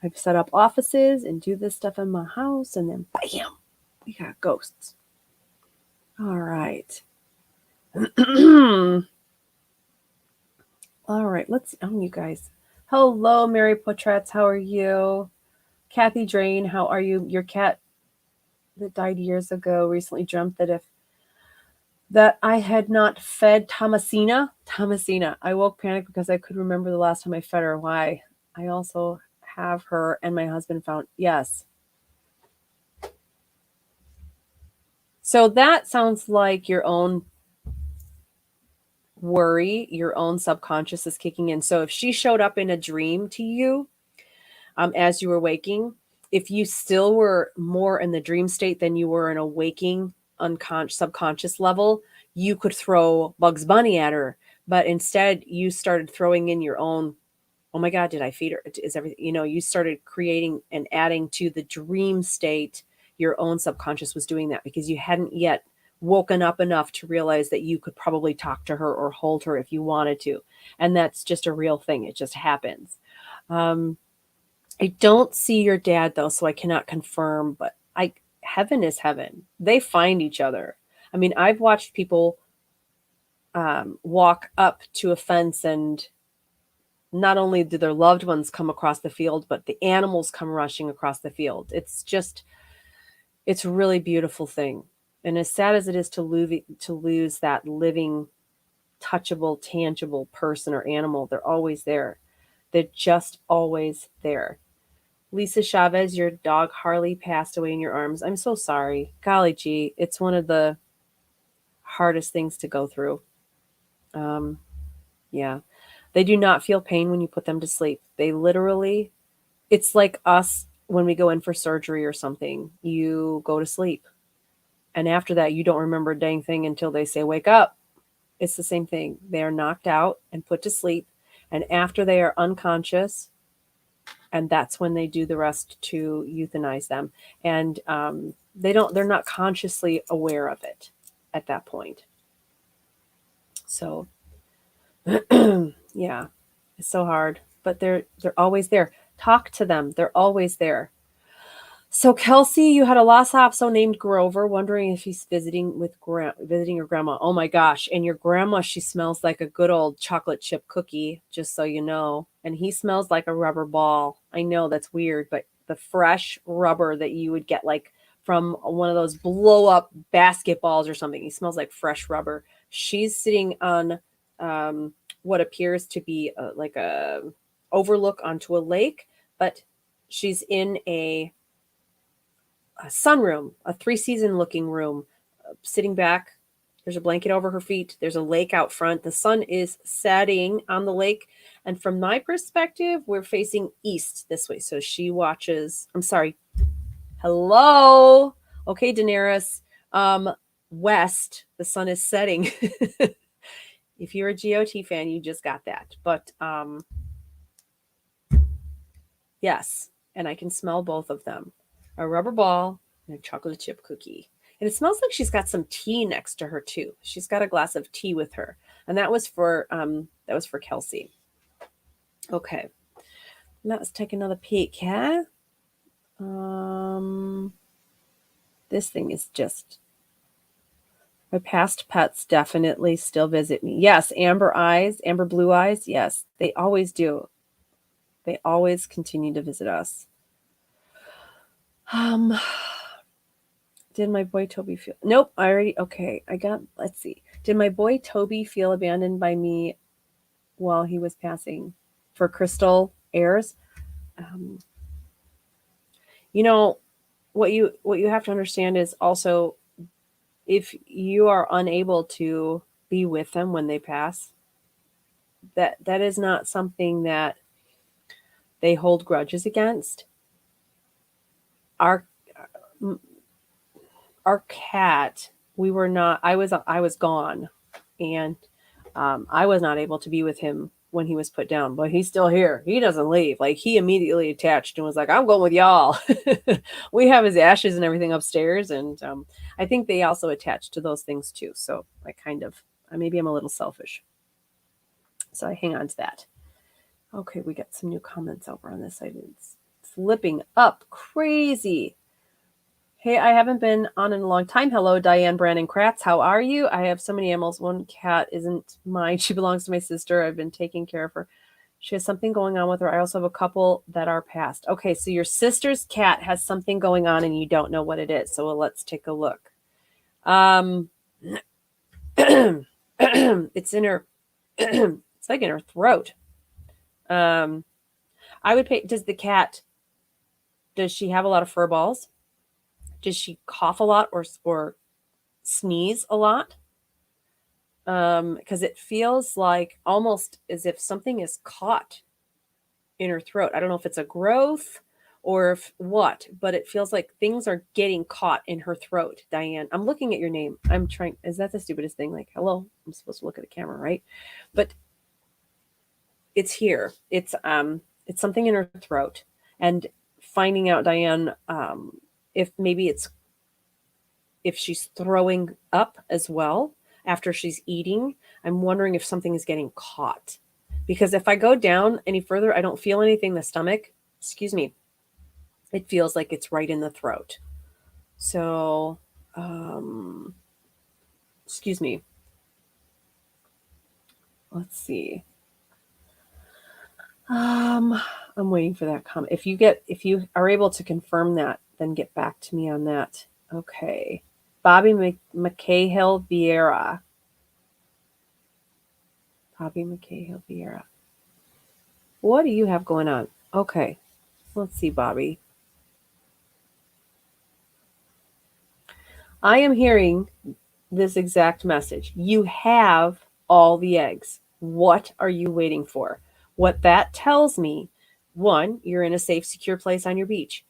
I've set up offices and do this stuff in my house, and then bam, we got ghosts. All right. All right, you guys. Hello, Mary Potretz. How are you? Kathy Drain, how are you? Your cat that died years ago recently dreamt that I had not fed Thomasina. I woke panicked because I could remember the last time I fed her. Why? I also have her and my husband found. Yes. So that sounds like your own worry, your own subconscious is kicking in. So if she showed up in a dream to you as you were waking, if you still were more in the dream state than you were in a waking subconscious level, you could throw Bugs Bunny at her. But instead, you started throwing in your own, oh my God, did I feed her? Is everything, you started creating and adding to the dream state. Your own subconscious was doing that because you hadn't yet woken up enough to realize that you could probably talk to her or hold her if you wanted to. And that's just a real thing. It just happens. I don't see your dad though, so I cannot confirm, but heaven is heaven. They find each other. I mean, I've watched people walk up to a fence and not only do their loved ones come across the field, but the animals come rushing across the field. It's a really beautiful thing. And as sad as it is to lose that living, touchable, tangible person or animal, they're always there. They're just always there. Lisa Chavez, your dog Harley passed away in your arms. I'm so sorry. Golly gee, it's one of the hardest things to go through. Yeah. They do not feel pain when you put them to sleep. They literally, it's like us when we go in for surgery or something. You go to sleep. And after that, you don't remember a dang thing until they say, wake up. It's the same thing. They are knocked out and put to sleep. And after they are unconscious, and that's when they do the rest to euthanize them. And they're not consciously aware of it at that point. So yeah, it's so hard, but they're always there. Talk to them. They're always there. So Kelsey, you had a Lhasa named Grover, wondering if he's visiting your grandma. Oh my gosh! And your grandma, she smells like a good old chocolate chip cookie, just so you know. And he smells like a rubber ball. I know that's weird, but the fresh rubber that you would get like from one of those blow up basketballs or something. He smells like fresh rubber. She's sitting on what appears to be like a overlook onto a lake, but she's in a sunroom, a 3-season looking room, sitting back. There's a blanket over her feet. There's a lake out front. The sun is setting on the lake. And from my perspective, we're facing east this way. So she watches, I'm sorry. Hello. Okay, Daenerys. West, the sun is setting. If you're a GOT fan, you just got that. But yes, and I can smell both of them. A rubber ball and a chocolate chip cookie. And it smells like she's got some tea next to her too. She's got a glass of tea with her. And that was for Kelsey. Okay. Let's take another peek, yeah? This thing is just, my past pets definitely still visit me. Yes, amber blue eyes. Yes, they always do. They always continue to visit us. Did my boy Toby feel? Nope, I already, okay. Let's see. Did my boy Toby feel abandoned by me while he was passing? For Crystal Ayers? You know, what you have to understand is also, if you are unable to be with them when they pass, that is not something that they hold grudges against. Our cat, I was gone, and I was not able to be with him when he was put down, but he's still here. He doesn't leave. Like, he immediately attached and was like, I'm going with y'all. We have his ashes and everything upstairs. And I think they also attach to those things too. So maybe I'm a little selfish. So I hang on to that. Okay, we got some new comments over on this side. It's flipping up crazy. Hey, I haven't been on in a long time. Hello, Diane Brandon Kratz. How are you? I have so many animals. One cat isn't mine. She belongs to my sister. I've been taking care of her. She has something going on with her. I also have a couple that are passed. Okay, so your sister's cat has something going on and you don't know what it is. So let's take a look. It's in her, it's like in her throat. I would pay, does she have a lot of fur balls? Does she cough a lot or sneeze a lot? Because it feels like almost as if something is caught in her throat. I don't know if it's a growth or what, but it feels like things are getting caught in her throat. Diane, I'm looking at your name. Is that the stupidest thing? Like, hello, I'm supposed to look at the camera, right? But it's here. It's something in her throat. And finding out, Diane, if she's throwing up as well after she's eating. I'm wondering if something is getting caught. Because if I go down any further, I don't feel anything in the stomach. Excuse me. It feels like it's right in the throat. So, excuse me. Let's see. I'm waiting for that comment. If you are able to confirm that, then get back to me on that. Okay. Bobby McCahill Vieira. Bobby McCahill Vieira. What do you have going on? Okay. Let's see, Bobby. I am hearing this exact message. You have all the eggs. What are you waiting for? What that tells me, one, you're in a safe, secure place on your beach.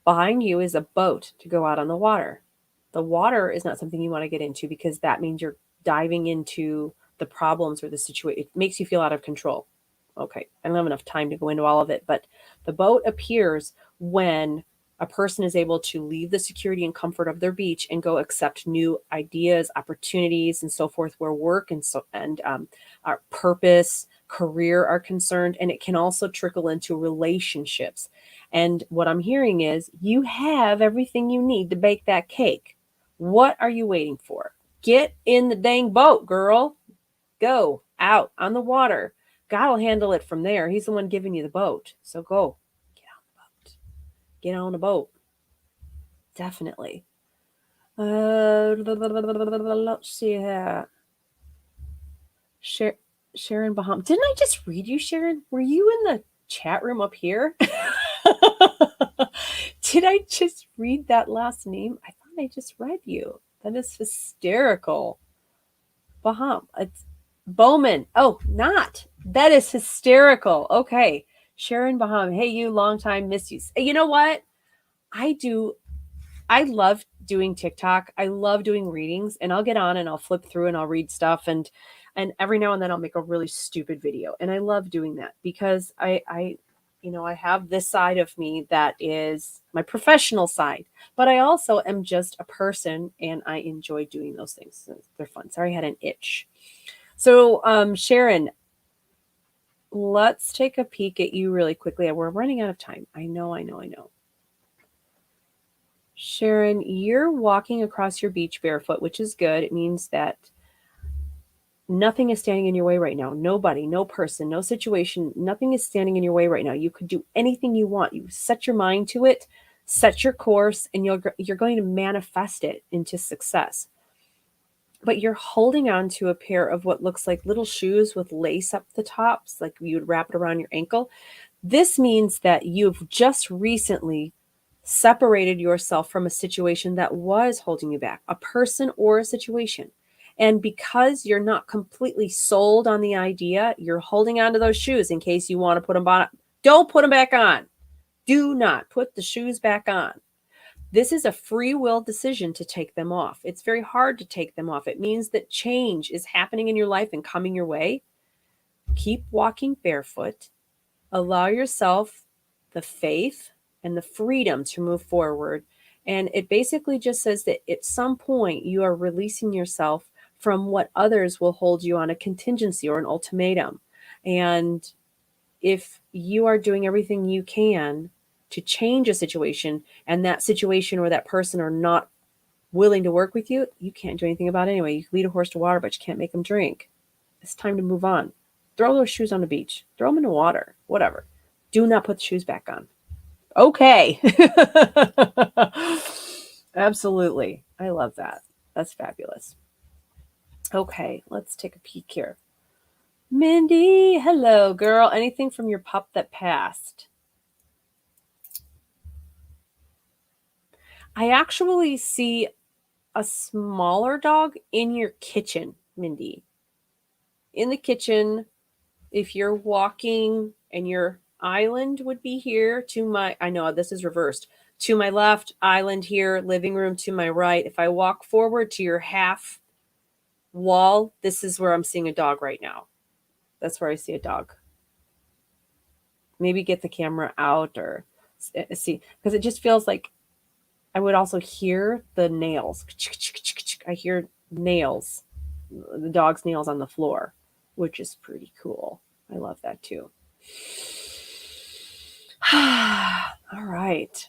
Behind you is a boat to go out on the water. The water is not something you want to get into because that means you're diving into the problems or the situation. It makes you feel out of control. Okay, I don't have enough time to go into all of it, but the boat appears when a person is able to leave the security and comfort of their beach and go accept new ideas, opportunities, and so forth, where work and our purpose, career are concerned. And it can also trickle into relationships. And what I'm hearing is you have everything you need to bake that cake. What are you waiting for? Get in the dang boat, girl. Go out on the water. God will handle it from there. He's the one giving you the boat. So go. Get on the boat. Get on a boat. Definitely. Let's see here. Sharon Baham. Didn't I just read you, Sharon? Were you in the chat room up here? Did I just read that last name? I thought I just read you. That is hysterical. Baham. It's Bowman. Oh, not. That is hysterical. Okay. Sharon Baham. Hey, you, long time, miss you. You know what? I do. I love doing TikTok. I love doing readings, and I'll get on and I'll flip through and I'll read stuff, and every now and then I'll make a really stupid video. And I love doing that because I have this side of me that is my professional side, but I also am just a person and I enjoy doing those things. They're fun. Sorry, I had an itch. So, Sharon, let's take a peek at you really quickly. We're running out of time. I know. Sharon, you're walking across your beach barefoot, which is good. It means that nothing is standing in your way right now. Nobody, no person, no situation, nothing is standing in your way right now. You could do anything you want. You set your mind to it, set your course, and you're going to manifest it into success. But you're holding on to a pair of what looks like little shoes with lace up the tops, like you would wrap it around your ankle. This means that you've just recently separated yourself from a situation that was holding you back, a person or a situation. And because you're not completely sold on the idea, you're holding on to those shoes in case you want to put them on. Don't put them back on. Do not put the shoes back on. This is a free will decision to take them off. It's very hard to take them off. It means that change is happening in your life and coming your way. Keep walking barefoot. Allow yourself the faith and the freedom to move forward. And it basically just says that at some point you are releasing yourself from what others will hold you on a contingency or an ultimatum. And if you are doing everything you can to change a situation and that situation or that person are not willing to work with you, you can't do anything about it anyway. You can lead a horse to water, but you can't make them drink. It's time to move on. Throw those shoes on the beach. Throw them in the water. Whatever. Do not put the shoes back on. Okay. Absolutely. I love that. That's fabulous. Okay, let's take a peek here. Mindy, hello, girl. Anything from your pup that passed? I actually see a smaller dog in your kitchen, Mindy. In the kitchen, if you're walking and your island would be here to my, I know this is reversed, to my left, island here, living room to my right. If I walk forward to your half wall, this is where I'm seeing a dog right now. That's where I see a dog. Maybe get the camera out or see, because it just feels like I would also hear the nails. I hear nails, the dog's nails on the floor, which is pretty cool. I love that too. All right.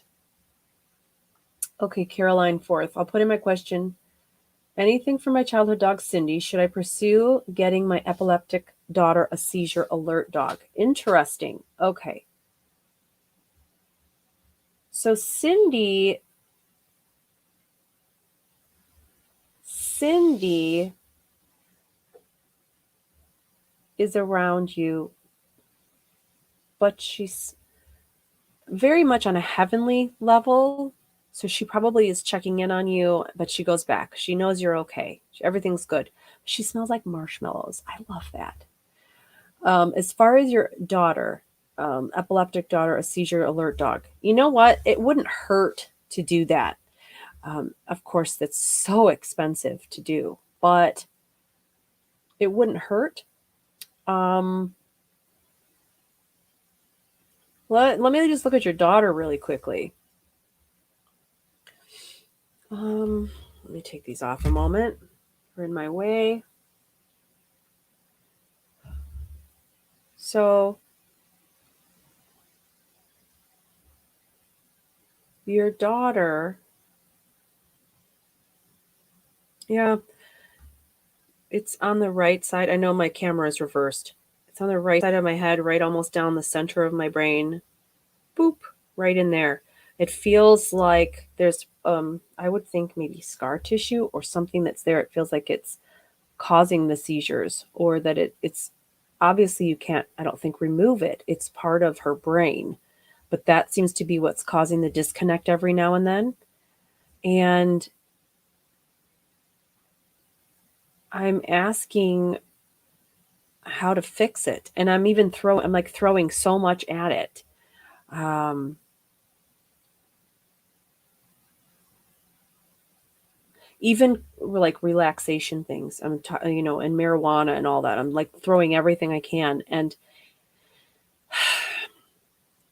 Okay, Caroline Forth. I'll put in my question. Anything for my childhood dog, Cindy? Should I pursue getting my epileptic daughter a seizure alert dog? Interesting. Okay. So Cindy is around you, but she's very much on a heavenly level. So she probably is checking in on you, but she goes back. She knows you're okay. Everything's good. She smells like marshmallows. I love that. As far as your daughter, epileptic daughter, a seizure alert dog, you know what? It wouldn't hurt to do that. Of course, that's so expensive to do, but it wouldn't hurt. Let me just look at your daughter really quickly. Let me take these off a moment. They're in my way. So your daughter, yeah, it's on the right side. I know my camera is reversed. It's on the right side of my head, right almost down the center of my brain. Boop, right in there. It feels like there's, I would think maybe scar tissue or something that's there. It feels like it's causing the seizures, or that it's obviously you can't, I don't think, remove it. It's part of her brain, but that seems to be what's causing the disconnect every now and then. And I'm asking how to fix it. And I'm like throwing so much at it. Um, Even like relaxation things, and marijuana and all that. I'm like throwing everything I can. And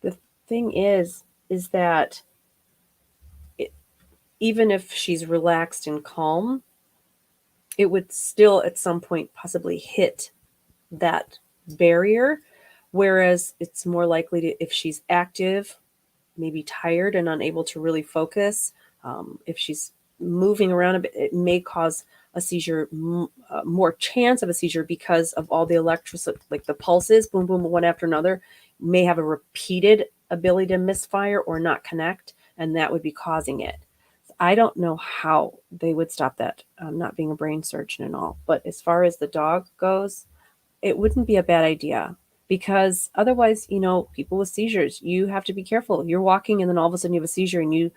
the thing is that it, even if she's relaxed and calm, it would still at some point possibly hit that barrier. Whereas it's more likely to, if she's active, maybe tired and unable to really focus, if she's moving around a bit, it may cause a seizure, more chance of a seizure, because of all the electricity, like the pulses, boom, boom, one after another, may have a repeated ability to misfire or not connect, and that would be causing it. I don't know how they would stop that. Not being a brain surgeon and all, but as far as the dog goes, it wouldn't be a bad idea, because otherwise, people with seizures, you have to be careful. You're walking and then all of a sudden you have a seizure and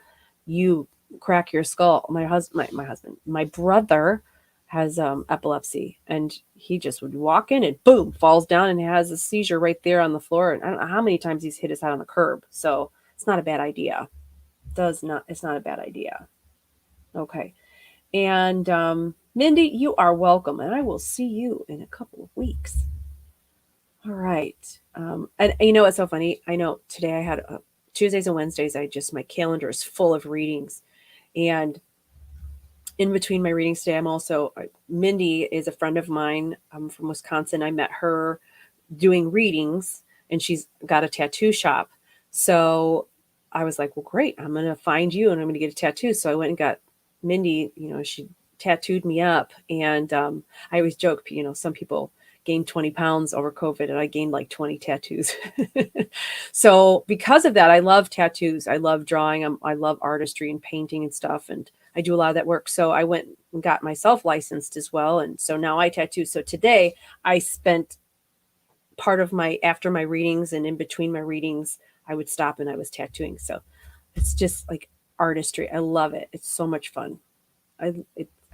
you crack your skull. My brother has epilepsy, and he just would walk in and boom, falls down and has a seizure right there on the floor. And I don't know how many times he's hit his head on the curb. So it's not a bad idea. It's not a bad idea. Okay. And Mindy, you are welcome, and I will see you in a couple of weeks. All right. And it's so funny. I know today I had Tuesdays and Wednesdays. My calendar is full of readings, and in between my readings today, Mindy is a friend of mine. I'm from Wisconsin. I met her doing readings, and she's got a tattoo shop. So I was like, well, great. I'm going to find you and I'm going to get a tattoo. So I went and got Mindy, she tattooed me up. And I always joke, some people gained 20 pounds over COVID, and I gained like 20 tattoos. So because of that, I love tattoos. I love drawing. I love artistry and painting and stuff. And I do a lot of that work. So I went and got myself licensed as well. And so now I tattoo. So today I spent part of after my readings and in between my readings, I would stop and I was tattooing. So it's just like artistry. I love it. It's so much fun. I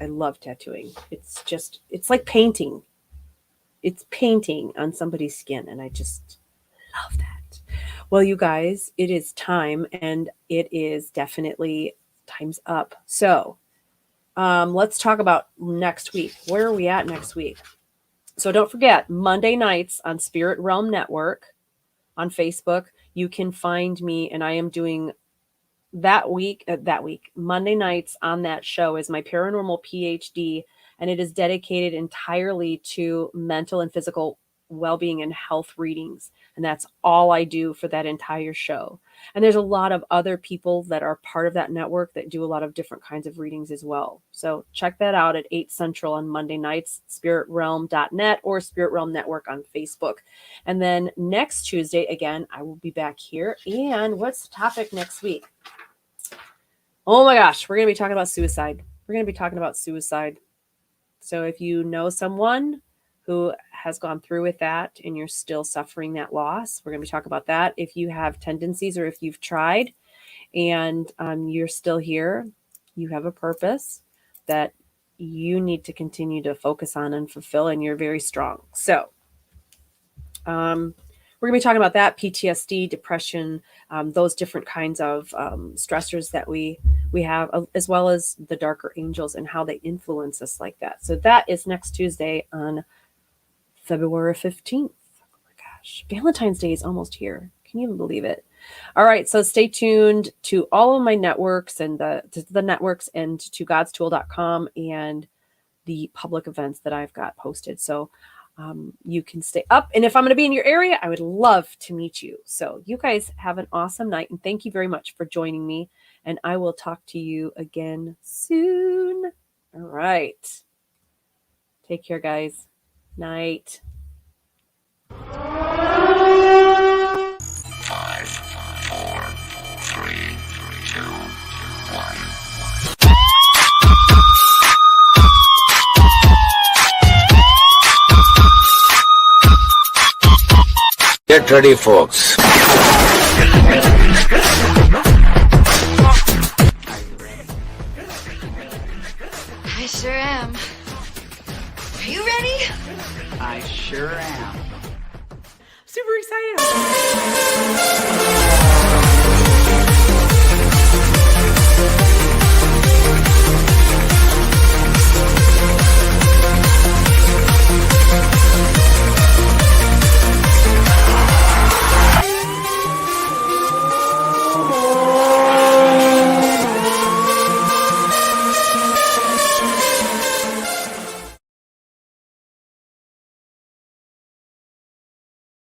love tattooing. It's like painting. It's painting on somebody's skin, and I just love that. Well, you guys, it is time, and it is definitely time's up. So let's talk about next week. Where are we at next week? So don't forget, Monday nights on Spirit Realm Network on Facebook, you can find me, and I am doing that week, Monday nights on that show is my Paranormal PhD, and it is dedicated entirely to mental and physical well-being and health readings. And that's all I do for that entire show. And there's a lot of other people that are part of that network that do a lot of different kinds of readings as well. So check that out at 8 Central on Monday nights, spiritrealm.net or Spirit Realm Network on Facebook. And then next Tuesday, again, I will be back here. And what's the topic next week? Oh my gosh, we're going to be talking about suicide. So if you know someone who has gone through with that and you're still suffering that loss, we're going to be talking about that. If you have tendencies, or if you've tried and you're still here, you have a purpose that you need to continue to focus on and fulfill, and you're very strong. So we're going to be talking about that, PTSD, depression, those different kinds of stressors that we have, as well as the darker angels and how they influence us like that. So that is next Tuesday on February 15th. Oh my gosh, Valentine's Day is almost here. Can you even believe it? All right, so stay tuned to all of my networks and the networks, and to godstool.com and the public events that I've got posted. So you can stay up. And if I'm going to be in your area, I would love to meet you. So you guys have an awesome night. And thank you very much for joining me. And I will talk to you again soon. All right. Take care, guys. Night. 5, 4, 3, Get ready, folks. I sure am. Are you ready? I sure am. Super excited.